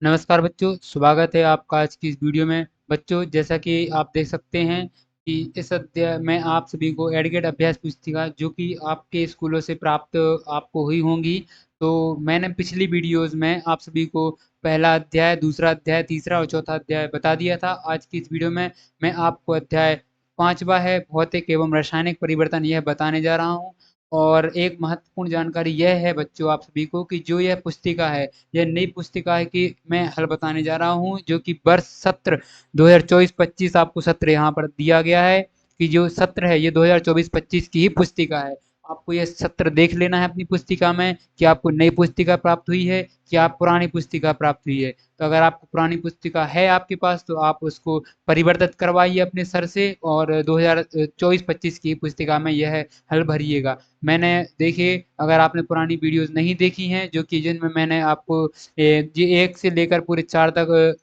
नमस्कार बच्चों, स्वागत है आपका आज की इस वीडियो में। बच्चों, जैसा कि आप देख सकते हैं कि इस अध्याय में आप सभी को एडुकेट अभ्यास पुस्तिका जो कि आपके स्कूलों से प्राप्त आपको हुई होंगी। तो मैंने पिछली वीडियोस में आप सभी को पहला अध्याय, दूसरा अध्याय, तीसरा और चौथा अध्याय बता दिया था। आज की इस वीडियो में मैं आपको अध्याय पांचवा है भौतिक एवं रासायनिक परिवर्तन यह बताने जा रहा हूँ। और एक महत्वपूर्ण जानकारी यह है बच्चों आप सभी को कि जो यह पुस्तिका है, यह नई पुस्तिका है कि मैं हल बताने जा रहा हूँ, जो कि वर्ष सत्र 2024-25 आपको सत्र यहाँ पर दिया गया है कि जो सत्र है ये 2024-25 की ही पुस्तिका है। आपको यह सत्र देख लेना है अपनी पुस्तिका में कि आपको नई पुस्तिका प्राप्त हुई है कि आप पुरानी पुस्तिका प्राप्त हुई है। तो अगर आपको पुरानी पुस्तिका है आपके पास तो आप उसको परिवर्तित करवाइए अपने सर से और 2024-25 की पुस्तिका में यह हल भरिएगा। मैंने देखिए, अगर आपने पुरानी वीडियोस नहीं देखी हैं जो कि जिनमें मैंने आपको ये 1 से लेकर पूरे 4 तक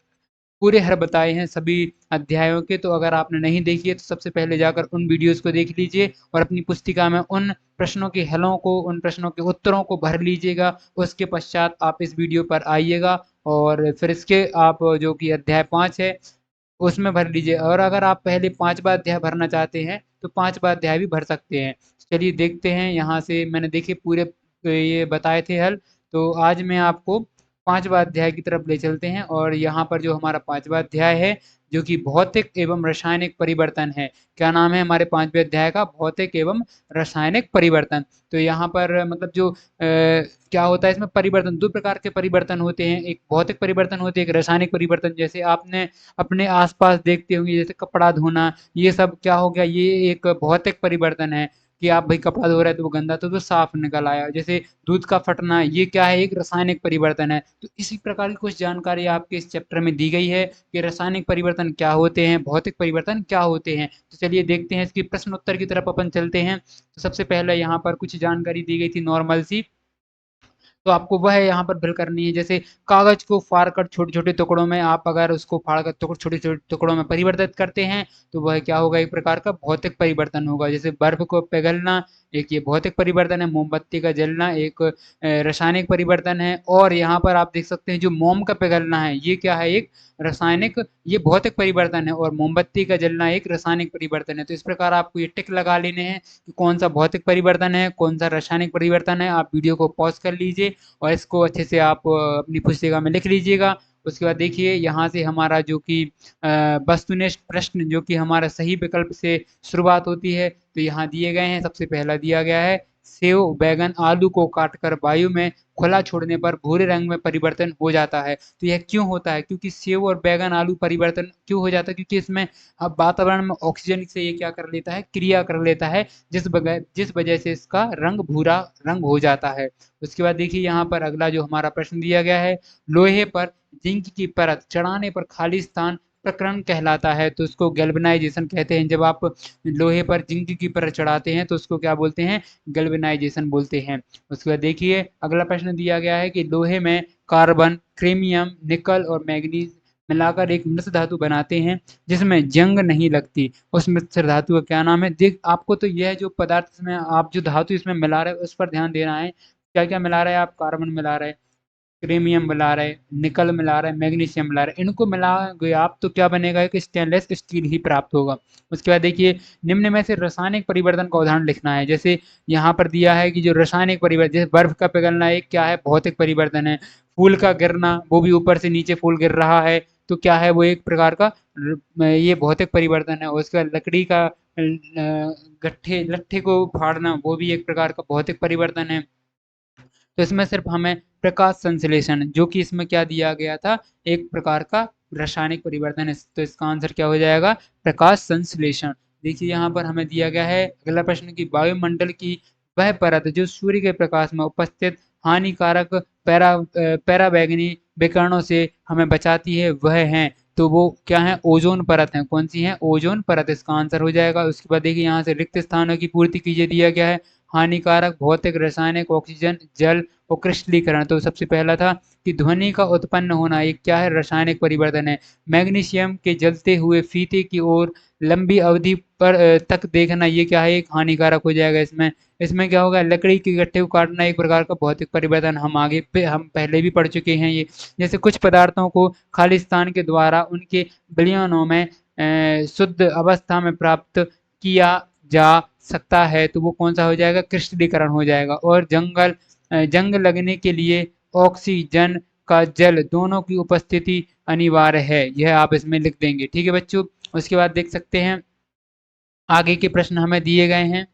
पूरे हर बताए हैं सभी अध्यायों के, तो अगर आपने नहीं देखी है तो सबसे पहले जाकर उन वीडियोस को देख लीजिए और अपनी पुस्तिका में उन प्रश्नों के हलों को, उन प्रश्नों के उत्तरों को भर लीजिएगा। उसके पश्चात आप इस वीडियो पर आइएगा और फिर इसके आप जो कि अध्याय 5 है उसमें भर लीजिए। और अगर आप पहले 5वां अध्याय भरना चाहते हैं तो 5वां अध्याय भी भर सकते हैं। चलिए देखते हैं, यहाँ से मैंने देखिए पूरे ये बताए थे हल। तो आज मैं आपको 5वां अध्याय की तरफ ले चलते हैं और यहाँ पर जो हमारा 5वां अध्याय है जो कि भौतिक एवं रासायनिक परिवर्तन है। क्या नाम है हमारे 5वें अध्याय का? भौतिक एवं रासायनिक परिवर्तन। तो यहाँ पर मतलब जो क्या होता है इसमें परिवर्तन, 2 प्रकार के परिवर्तन होते हैं। एक भौतिक परिवर्तन होते हैं, एक रासायनिक परिवर्तन। जैसे आपने अपने आसपास देखते होंगे जैसे कपड़ा धोना, ये सब क्या हो गया, ये एक भौतिक परिवर्तन है कि आप भाई कपड़ा धो रहे हैं तो वो गंदा तो साफ निकल आया। जैसे दूध का फटना, ये क्या है, एक रासायनिक परिवर्तन है। तो इसी प्रकार की कुछ जानकारी आपके इस चैप्टर में दी गई है कि रासायनिक परिवर्तन क्या होते हैं, भौतिक परिवर्तन क्या होते हैं। तो चलिए देखते हैं, इसकी प्रश्न उत्तर की तरफ अपन चलते हैं। तो सबसे पहले यहाँ पर कुछ जानकारी दी गई थी नॉर्मल सी, तो आपको वह यहाँ पर फिल करनी है। जैसे कागज को फाड़ कर छोटे छोटे टुकड़ों में आप अगर उसको फाड़ कर छोटे छोटे टुकड़ों में परिवर्तित करते हैं तो वह क्या होगा, एक प्रकार का भौतिक परिवर्तन होगा। जैसे बर्फ को पिघलना एक ये भौतिक परिवर्तन है, मोमबत्ती का जलना एक रासायनिक परिवर्तन है। और यहाँ पर आप देख सकते हैं जो मोम का पिघलना है ये क्या है, एक रासायनिक, ये भौतिक परिवर्तन है। और मोमबत्ती का जलना एक रासायनिक परिवर्तन है। तो इस प्रकार आपको ये टिक लगा लेने हैं कि कौन सा भौतिक परिवर्तन है, कौन सा रासायनिक परिवर्तन है। आप वीडियो को पॉज कर लीजिए और इसको अच्छे से आप अपनी पुस्तिका में लिख लीजिएगा। उसके बाद देखिए यहाँ से हमारा जो कि वस्तुनिष्ठ प्रश्न जो कि हमारा सही विकल्प से शुरुआत होती है, तो यहाँ दिए गए हैं। सबसे पहला दिया गया है, सेव, बैगन, आलू को काटकर वायु में खुला छोड़ने पर भूरे रंग में परिवर्तन हो जाता है। तो यह क्यों होता है? क्योंकि सेव और बैगन, आलू परिवर्तन क्यों हो जाता है? क्योंकि इसमें अब वातावरण में ऑक्सीजन से ये क्या कर लेता है, क्रिया कर लेता है, जिस वजह से इसका रंग भूरा रंग हो जाता है। उसके बाद देखिए यहाँ पर अगला जो हमारा प्रश्न दिया गया है, लोहे पर जिंक की परत चढ़ाने पर खाली स्थान प्रकरण कहलाता है। तो उसको गैल्वेनाइजेशन कहते हैं। जब आप लोहे पर जिंक की परत चढ़ाते हैं तो उसको क्या बोलते हैं, गैल्वेनाइजेशन बोलते हैं। उसके बाद देखिए अगला प्रश्न दिया गया है कि लोहे में कार्बन, क्रोमियम, निकल और मैग्नीज मिलाकर एक मिश्र धातु बनाते हैं जिसमें जंग नहीं लगती। उस मिश्र धातु का क्या नाम है? देख आपको तो यह जो पदार्थ इसमें आप जो धातु इसमें मिला रहे हैं उस पर ध्यान देना है। क्या क्या मिला रहे हैं आप? कार्बन मिला रहे हैं, क्रीमियम मिला रहे हैं, निकल मिला रहे हैं, मैग्नीशियम मिला रहे हैं। इनको मिलाओगे आप तो क्या बनेगा, एक स्टेनलेस स्टील ही प्राप्त होगा। उसके बाद देखिए निम्न में से रासायनिक परिवर्तन का उदाहरण लिखना है। जैसे यहाँ पर दिया है कि जो रासायनिक परिवर्तन, जैसे बर्फ का पिघलना एक क्या है, भौतिक परिवर्तन है। फूल का गिरना, वो भी ऊपर से नीचे फूल गिर रहा है तो क्या है, वो एक प्रकार का ये भौतिक परिवर्तन है। उसके बाद लकड़ी का गट्ठे लट्ठे को फाड़ना, वो भी एक प्रकार का भौतिक परिवर्तन है। तो इसमें सिर्फ हमें प्रकाश संश्लेषण जो कि इसमें क्या दिया गया था, एक प्रकार का रासायनिक परिवर्तन है। तो इसका आंसर क्या हो जाएगा, प्रकाश संश्लेषण। देखिए यहाँ पर हमें दिया गया है अगला प्रश्न की वायुमंडल की वह परत जो सूर्य के प्रकाश में उपस्थित हानिकारक पैराबैंगनी विकिरणों से हमें बचाती है, वह है। तो वो क्या है, ओजोन परत है। कौन सी है? ओजोन परत इसका आंसर हो जाएगा। उसके बाद देखिए यहाँ से रिक्त स्थानों की पूर्ति कीजिए दिया गया है। हानिकारक भौतिक, रासायनिक, ऑक्सीजन, जल और क्रिस्टलीकरण। तो सबसे पहला था कि ध्वनि का उत्पन्न होना, ये क्या है? रासायनिक परिवर्तन है। मैग्नीशियम के जलते हुए फीते की ओर लंबी अवधि पर तक देखना, ये क्या है? एक हानिकारक हो जाएगा इसमें। इसमें क्या होगा? लकड़ी के गट्ठे को काटना एक प्रकार का भौतिक परिवर्तन, हम पहले भी पढ़ चुके हैं ये। जैसे कुछ पदार्थों को खालिस्तान के द्वारा उनके विलयनों में शुद्ध अवस्था में प्राप्त किया जा सकता है, तो वो कौन सा हो जाएगा? क्रिस्टलीकरण हो जाएगा। और जंग लगने के लिए ऑक्सीजन का जल दोनों की उपस्थिति अनिवार्य है, यह आप इसमें लिख देंगे। ठीक है बच्चों। उसके बाद देख सकते हैं आगे के प्रश्न हमें दिए गए हैं।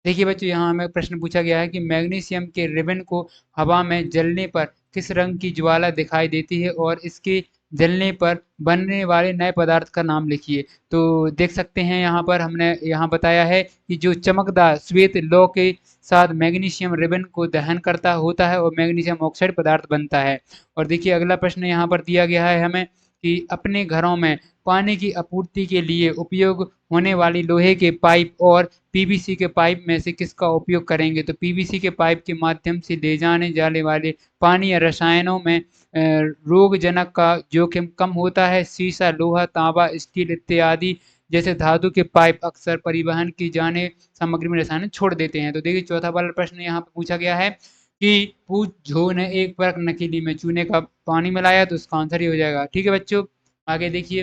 देखिए बच्चों, यहाँ हमें प्रश्न पूछा गया है कि मैग्नीशियम के रिबन को हवा में जलने पर किस रंग की ज्वाला दिखाई देती है, और इसके जलने पर बनने वाले नए पदार्थ का नाम लिखिए। तो देख सकते हैं यहाँ पर हमने यहाँ बताया है कि जो चमकदार श्वेत लौ के साथ मैग्नीशियम रिबन को दहन करता होता है और मैग्नीशियम ऑक्साइड पदार्थ बनता है। और देखिए अगला प्रश्न यहाँ पर दिया गया है हमें कि अपने घरों में पानी की आपूर्ति के लिए उपयोग होने वाली लोहे के पाइप और पीवीसी के पाइप में से किसका उपयोग करेंगे? तो पीवीसी के पाइप के माध्यम से ले जाने जाने वाले पानी या रसायनों में रोगजनक का जोखिम कम होता है। शीशा, लोहा, तांबा, स्टील इत्यादि जैसे धातु के पाइप अक्सर परिवहन की जाने सामग्री में रसायन छोड़ देते हैं। तो देखिए चौथा वाला प्रश्न यहाँ पे पूछा गया है कि पूछो ने एक परख नकीली में चूने का पानी मिलाया, तो उसका आंसर ही हो जाएगा। ठीक है बच्चों, आगे देखिए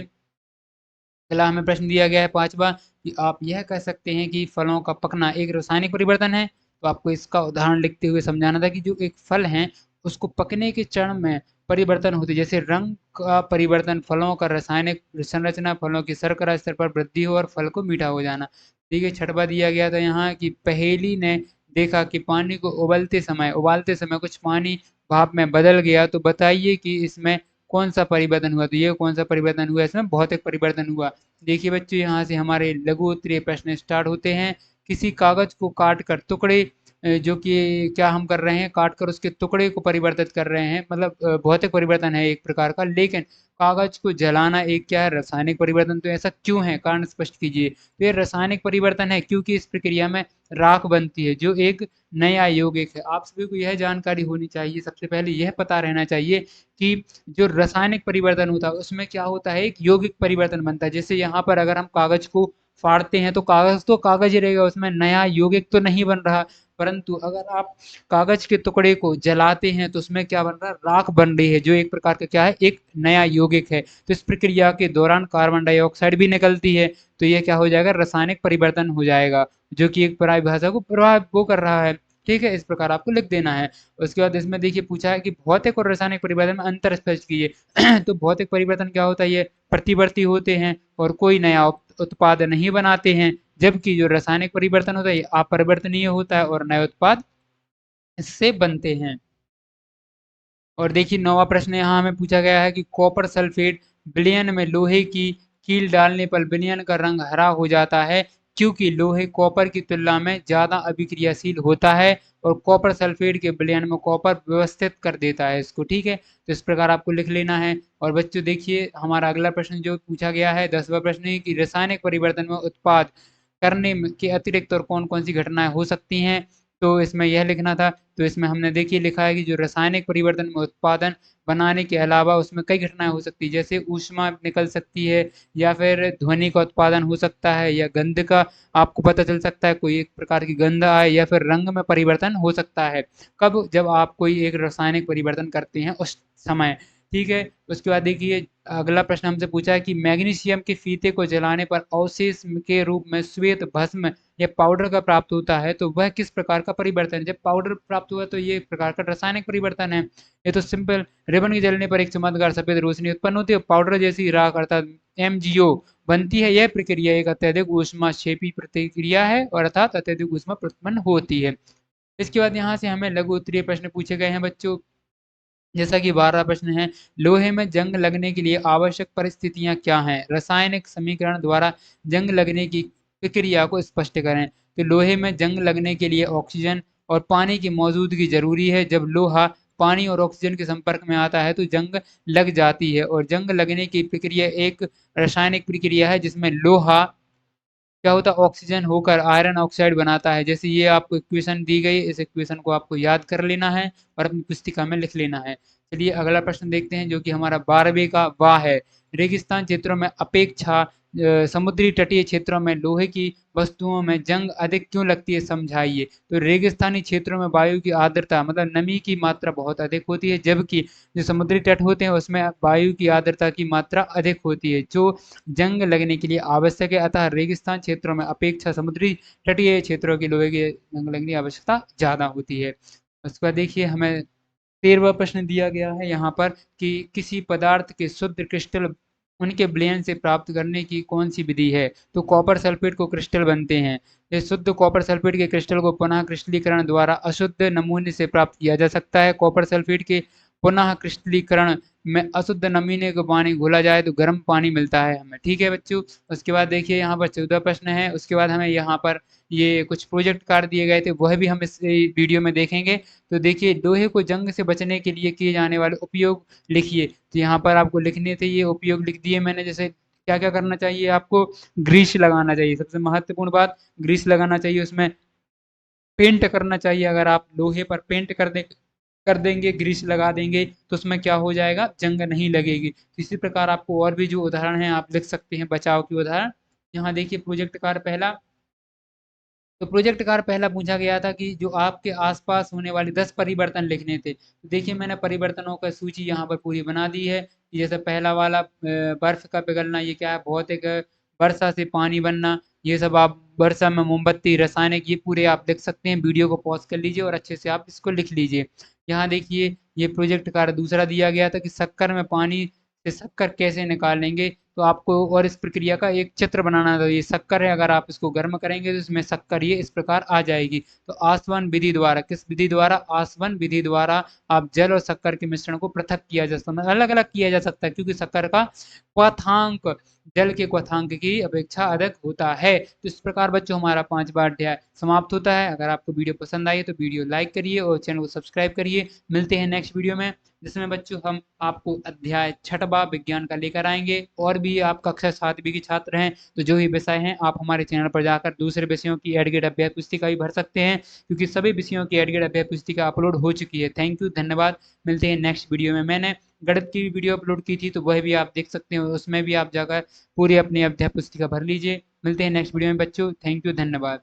अगला हमें प्रश्न दिया गया है पांचवा कि आप यह कह सकते हैं कि फलों का पकना एक रासायनिक परिवर्तन है। तो आपको इसका उदाहरण लिखते हुए समझाना था कि जो एक फल है उसको पकने के चरण में परिवर्तन होते, जैसे रंग का परिवर्तन, फलों का रासायनिक संरचना, फलों की शर्करा स्तर पर वृद्धि हो और फल को मीठा हो जाना। देखिए छठवा दिया गया था यहाँ कि पहेली ने देखा कि पानी को उबालते समय कुछ पानी भाप में बदल गया, तो बताइए कि इसमें कौन सा परिवर्तन हुआ? तो ये कौन सा परिवर्तन हुआ? इसमें भौतिक परिवर्तन हुआ। देखिए बच्चों, यहाँ से हमारे लघु उत्तरीय प्रश्न स्टार्ट होते हैं। किसी कागज को काट कर टुकड़े जो कि क्या हम कर रहे हैं? काट कर उसके टुकड़े को परिवर्तित कर रहे हैं, मतलब भौतिक परिवर्तन है एक प्रकार का। लेकिन कागज को जलाना एक क्या है? रासायनिक परिवर्तन। तो ऐसा क्यों है? कारण स्पष्ट कीजिए। तो ये रासायनिक परिवर्तन है क्योंकि इस प्रक्रिया में राख बनती है जो एक नया यौगिक है। आप सभी को यह जानकारी होनी चाहिए, सबसे पहले यह पता रहना चाहिए कि जो रासायनिक परिवर्तन होता है उसमें क्या होता है? एक यौगिक परिवर्तन बनता है। जैसे यहाँ पर अगर हम कागज को फाड़ते हैं तो कागज ही रहेगा, उसमें नया यौगिक तो नहीं बन रहा। परंतु अगर आप कागज के टुकड़े को जलाते हैं तो उसमें क्या बन रहा है? राख बन रही है जो एक प्रकार का क्या है? एक नया यौगिक है। तो इस प्रक्रिया के दौरान कार्बन डाइऑक्साइड भी निकलती है, तो यह क्या हो जाएगा? रासायनिक परिवर्तन हो जाएगा, जो कि एक परिभाषा को प्रभाव वो कर रहा है। ठीक है, इस प्रकार आपको लिख देना है। उसके बाद इसमें देखिए पूछा है कि भौतिक और रासायनिक परिवर्तन में अंतर स्पष्ट कीजिए। तो भौतिक परिवर्तन क्या होता है? ये प्रतिवर्ती होते हैं और कोई नया उत्पाद नहीं बनाते हैं, जबकि जो रासायनिक परिवर्तन होता है ये अपरिवर्तनीय होता है और नए उत्पाद इससे बनते हैं। और देखिए नौवां प्रश्न यहाँ हमें पूछा गया है कि कॉपर सल्फेट विलयन में लोहे की कील डालने पर विलयन का रंग हरा हो जाता है, क्योंकि लोहे कॉपर की तुलना में ज्यादा अभिक्रियाशील होता है और कॉपर सल्फेट के विलयन में कॉपर व्यवस्थित कर देता है इसको। ठीक है, तो इस प्रकार आपको लिख लेना है। और बच्चों देखिए हमारा अगला प्रश्न जो पूछा गया है 10वां प्रश्न है कि रासायनिक परिवर्तन में उत्पाद के अतिरिक्त और कौन कौन सी घटनाएं हो सकती हैं? तो इसमें यह लिखना था। तो इसमें हमने देखिए लिखा है कि जो रासायनिक परिवर्तन में उत्पादन बनाने के अलावा उसमें कई घटनाएं हो सकती है, जैसे ऊष्मा निकल सकती है, या फिर ध्वनि का उत्पादन हो सकता है, या गंध का आपको पता चल सकता है, कोई एक प्रकार की गंध आए, या फिर रंग में परिवर्तन हो सकता है। कब? जब आप कोई एक रासायनिक परिवर्तन करते हैं उस समय। ठीक है, उसके बाद देखिए अगला प्रश्न हमसे पूछा है कि मैग्नीशियम के फीते को जलाने पर अवशेष के रूप में श्वेत भस्म या पाउडर का प्राप्त होता है, तो वह किस प्रकार का परिवर्तन है? जब पाउडर प्राप्त हुआ तो ये एक प्रकार का रासायनिक परिवर्तन है। ये तो सिंपल, रिबन के जलने पर एक चमकदार सफेद रोशनी उत्पन्न होती है, पाउडर जैसी राख अर्थात एमजीओ बनती है। यह प्रक्रिया एक अत्यधिक ऊष्मा क्षेपी प्रतिक्रिया है और अर्थात अत्यधिक ऊष्मा उत्पन्न होती है। इसके बाद यहाँ से हमें लघु उत्तरीय प्रश्न पूछे गए हैं बच्चों, जैसा कि 12वां प्रश्न है, लोहे में जंग लगने के लिए आवश्यक परिस्थितियां क्या हैं? रासायनिक समीकरण द्वारा जंग लगने की प्रक्रिया को स्पष्ट करें। तो लोहे में जंग लगने के लिए ऑक्सीजन और पानी की मौजूदगी जरूरी है। जब लोहा पानी और ऑक्सीजन के संपर्क में आता है तो जंग लग जाती है, और जंग लगने की प्रक्रिया एक रासायनिक प्रक्रिया है जिसमें लोहा क्या होता है, ऑक्सीजन होकर आयरन ऑक्साइड बनाता है। जैसे ये आपको इक्वेशन दी गई, इस इक्वेशन को आपको याद कर लेना है और अपनी पुस्तिका में लिख लेना है। चलिए अगला प्रश्न देखते हैं जो कि हमारा 12वें का वाह है। रेगिस्तान क्षेत्रों में अपेक्षा समुद्री तटीय क्षेत्रों में लोहे की वस्तुओं में जंग अधिक क्यों लगती है, समझाइए। तो रेगिस्तानी क्षेत्रों में वायु की आर्द्रता मतलब नमी की मात्रा बहुत अधिक होती है, जबकि जो समुद्री तट होते हैं उसमें वायु की आर्द्रता की मात्रा अधिक होती है, जो जंग लगने के लिए आवश्यक है। अतः रेगिस्तान क्षेत्रों में अपेक्षा समुद्री तटीय क्षेत्रों की लोहे की जंग लगने की आवश्यकता ज़्यादा होती है। उसके बाद देखिए हमें 13वां प्रश्न दिया गया है यहाँ पर कि किसी पदार्थ के शुद्ध क्रिस्टल उनके विलयन से प्राप्त करने की कौन सी विधि है। तो कॉपर सल्फेट को क्रिस्टल बनते हैं। ये शुद्ध कॉपर सल्फेट के क्रिस्टल को पुनः क्रिस्टलीकरण द्वारा अशुद्ध नमूने से प्राप्त किया जा सकता है। कॉपर सल्फेट के पुनः क्रिस्टलीकरण में अशुद्ध नमूने का पानी घोला जाए तो गर्म पानी मिलता है हमें। ठीक है बच्चों। उसके बाद देखिए यहाँ पर 14 प्रश्न है। उसके बाद हमें यहाँ पर ये कुछ प्रोजेक्ट कार्य दिए गए थे, वह भी हम इस वीडियो में देखेंगे। तो देखिए लोहे को जंग से बचने के लिए किए जाने वाले उपयोग लिखिए। तो यहाँ पर आपको लिखने थे, ये उपयोग लिख दिए मैंने। जैसे क्या क्या करना चाहिए आपको, ग्रीस लगाना चाहिए, सबसे महत्वपूर्ण बात ग्रीस लगाना चाहिए। उसमें पेंट करना चाहिए। अगर आप लोहे पर पेंट कर देंगे, ग्रीस लगा देंगे तो उसमें क्या हो जाएगा, जंग नहीं लगेगी। तो इसी प्रकार आपको और भी जो उदाहरण है आप लिख सकते हैं बचाव के उदाहरण। यहाँ देखिए प्रोजेक्ट कार्य पहला। तो प्रोजेक्ट कार्य पहला पूछा गया था कि जो आपके आसपास होने वाले 10 परिवर्तन लिखने थे। तो देखिए मैंने परिवर्तनों का सूची यहाँ पर पूरी बना दी है। जैसे पहला वाला बर्फ का पिघलना, ये क्या है, भौतिक वर्षा से पानी बनना। ये सब आप वर्षा में मोमबत्ती, रासायनिक, ये पूरे आप लिख सकते हैं। वीडियो को पॉज कर लीजिए और अच्छे से आप इसको लिख लीजिए। यहाँ देखिए ये प्रोजेक्ट कार्य दूसरा दिया गया था कि शक्कर में पानी से शक्कर कैसे निकालेंगे। तो आपको और इस प्रक्रिया का एक चित्र बनाना था। ये शक्कर है, अगर आप इसको गर्म करेंगे तो इसमें शक्कर ये इस प्रकार आ जाएगी। तो आसवन विधि द्वारा, किस विधि द्वारा, आसवन विधि द्वारा आप जल और शक्कर के मिश्रण को पृथक किया जा सकता है, अलग अलग किया जा सकता है, क्योंकि शक्कर का क्वथांक जल के क्वथांक की अपेक्षा अधिक होता है। तो इस प्रकार बच्चों हमारा 5वां अध्याय समाप्त होता है। अगर आपको वीडियो पसंद आई है तो वीडियो लाइक करिए और चैनल को सब्सक्राइब करिए। मिलते हैं नेक्स्ट वीडियो में, जिसमें बच्चों हम आपको अध्याय 6वां विज्ञान का लेकर आएंगे। और भी आप कक्षा 7वीं के छात्र हैं तो जो भी विषय हैं आप हमारे चैनल पर जाकर दूसरे विषयों की एडगेड अभ्यास पुस्तिका भी भर सकते हैं, क्योंकि सभी विषयों की एडगेड अभ्यास पुस्तिका अपलोड हो चुकी है। थैंक यू, धन्यवाद। मिलते हैं नेक्स्ट वीडियो में। मैंने गणित की वीडियो अपलोड की थी तो वह भी आप देख सकते हैं, उसमें भी आप जाकर पूरी अपनी अध्याय पुस्तिका भर लीजिए। मिलते हैं नेक्स्ट वीडियो में बच्चों। थैंक यू, धन्यवाद।